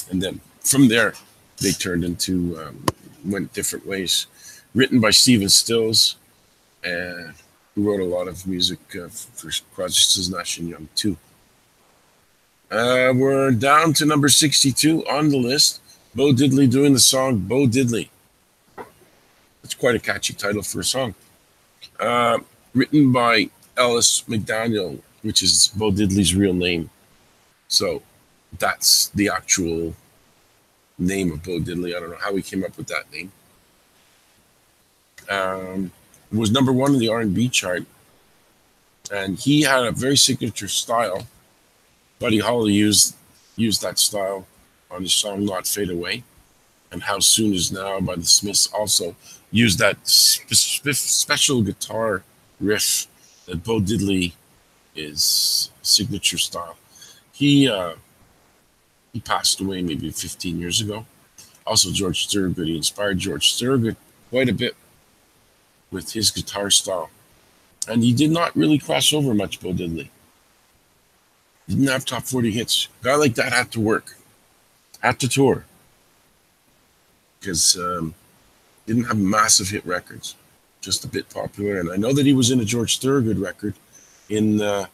And then from there, they turned into, went different ways. Written by Stephen Stills, who wrote a lot of music for Crosby, Stills, Nash and Young too. We're down to number 62 on the list. Bo Diddley doing the song Bo Diddley. It's quite a catchy title for a song. Written by Ellis McDaniel, which is Bo Diddley's real name. So that's the actual name of Bo Diddley. I don't know how he came up with that name. It was number one in the R&B chart. And he had a very signature style. Buddy Holly used that style on his song Not Fade Away. And How Soon Is Now by the Smiths also used that special guitar riff that Bo Diddley is signature style. He passed away maybe 15 years ago. Also George Thorogood. He inspired George Thorogood quite a bit with his guitar style. And he did not really cross over much, Bo Diddley. Didn't have top 40 hits. A guy like that had to work. Had to tour. Because didn't have massive hit records. Just a bit popular. And I know that he was in a George Thorogood record in the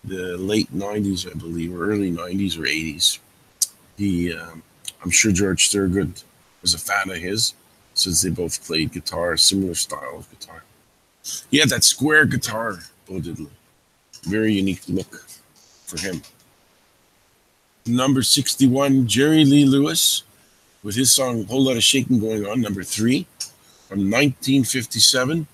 late 90s, I believe, or early 90s or 80s. I'm sure George Thorogood was a fan of his, since they both played guitar, similar style of guitar. He had that square guitar, Bo Diddley. Very unique look for him. Number 61, Jerry Lee Lewis, with his song Whole Lot of Shaking Going On, number 3, from 1957.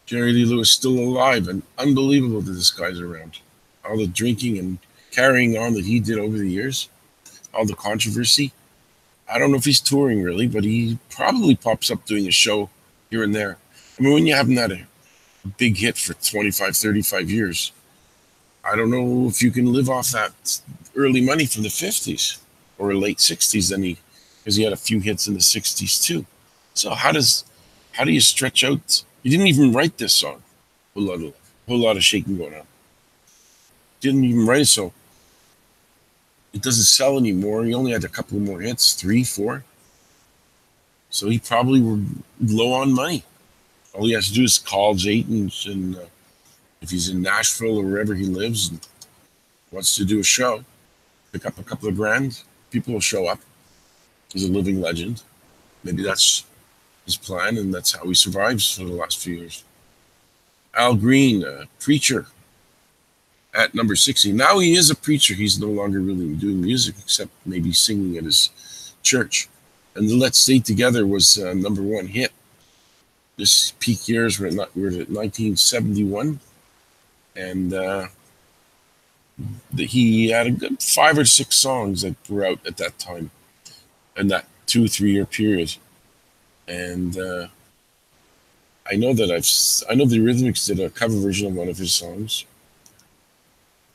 Jerry Lee Lewis still alive, and unbelievable that this guy's around. All the drinking and carrying on that he did over the years, all the controversy. I don't know if he's touring really, but he probably pops up doing a show here and there. I mean, when you haven't had a big hit for 25, 35 years, I don't know if you can live off that early money from the 50s or late 60s, because he had a few hits in the 60s too. So how do you stretch out? He didn't even write this song, Whole Lot of Shaking Going On. Didn't even write it, so it doesn't sell anymore. He only had a couple more hits, 3, 4. So he probably were low on money. All he has to do is call Jayton and If he's in Nashville or wherever he lives and wants to do a show, pick up a couple of grand, people will show up. He's a living legend. Maybe that's his plan, and that's how he survives for the last few years. Al Green, a preacher, at number 60. Now he is a preacher. He's no longer really doing music, except maybe singing at his church. And the Let's Stay Together was a number one hit. This peak years were at 1971. And he had a good 5 or 6 songs that were out at that time, in that 2-3 year period. And I know the Eurythmics did a cover version of one of his songs,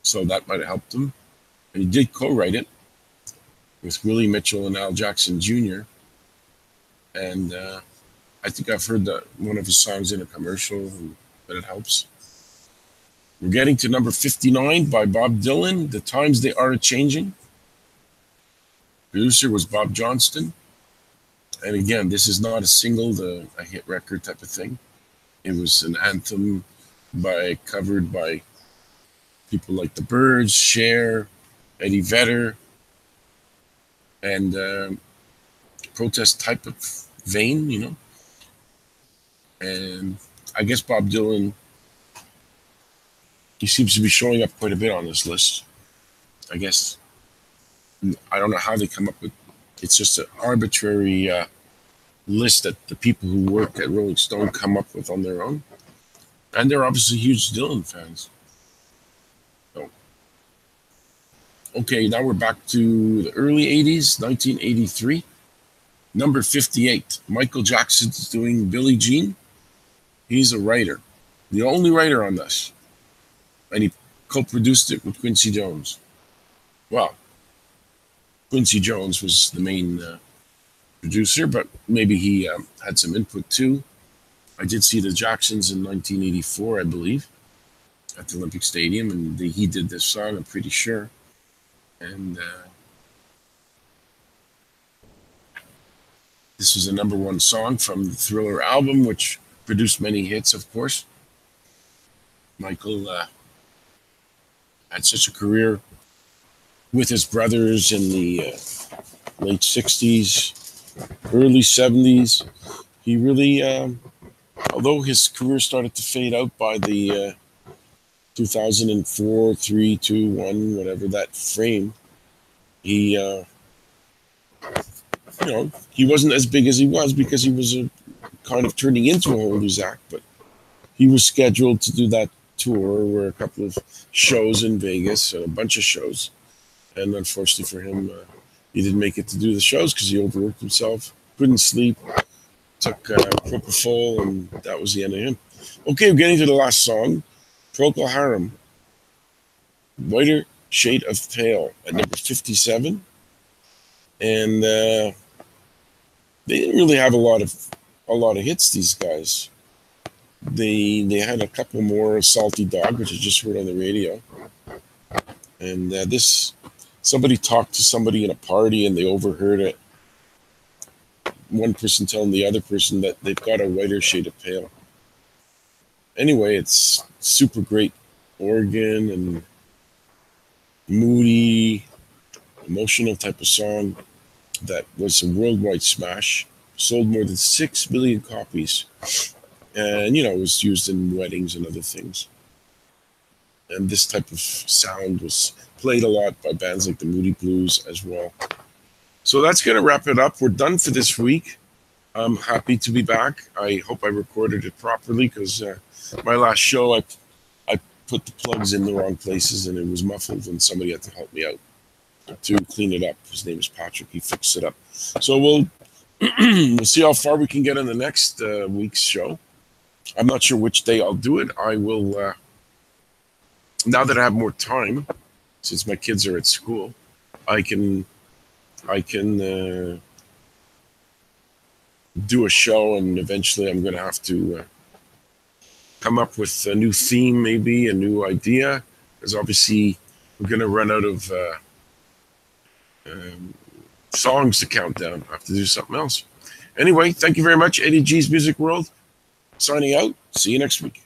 so that might have helped him. And he did co-write it with Willie Mitchell and Al Jackson Jr. And I think I've heard one of his songs in a commercial, but it helps. We're getting to number 59 by Bob Dylan, The Times They Are A-Changing. Producer was Bob Johnston. And again, this is not a single, a hit record type of thing. It was an anthem covered by people like the Byrds, Cher, Eddie Vedder, and protest type of vein, you know. And I guess Bob Dylan, he seems to be showing up quite a bit on this list. I guess, I don't know how they come up with, it's just an arbitrary list that the people who work at Rolling Stone come up with on their own. And they're obviously huge Dylan fans. So, okay, now we're back to the early 80s, 1983. Number 58, Michael Jackson's doing Billie Jean. He's a writer, the only writer on this. And he co-produced it with Quincy Jones. Well, Quincy Jones was the main producer, but maybe he had some input too. I did see the Jacksons in 1984, I believe, at the Olympic Stadium, and he did this song, I'm pretty sure. And this was a number one song from the Thriller album, which produced many hits, of course. Michael had such a career with his brothers in the late 60s, early 70s. He really, although his career started to fade out by the 2004, 3, 2, 1, whatever that frame, he, he wasn't as big as he was because he was kind of turning into a whole news act, but he was scheduled to do that tour where a couple of shows in Vegas, a bunch of shows. And unfortunately for him, he didn't make it to do the shows because he overworked himself, couldn't sleep, took propofol, and that was the end of him. Okay, we're getting to the last song, Procol Harum, Whiter Shade of Pale, at number 57. And they didn't really have a lot of hits, these guys. They had a couple more, Salty Dog, which I just heard on the radio. And somebody talked to somebody in a party and they overheard it. One person telling the other person that they've got a whiter shade of pale. Anyway, it's super great organ and moody, emotional type of song that was a worldwide smash. Sold more than 6 million copies. And, it was used in weddings and other things. And this type of sound was played a lot by bands like the Moody Blues as well. So that's going to wrap it up. We're done for this week. I'm happy to be back. I hope I recorded it properly because my last show, I put the plugs in the wrong places and it was muffled and somebody had to help me out to clean it up. His name is Patrick. He fixed it up. So we'll see how far we can get on the next week's show. I'm not sure which day I'll do it. I will, now that I have more time, since my kids are at school, I can do a show, and eventually I'm going to have to come up with a new theme, maybe a new idea, because obviously we're going to run out of songs to count down. I have to do something else. Anyway, thank you very much. Eddie G's Music World, signing out. See you next week.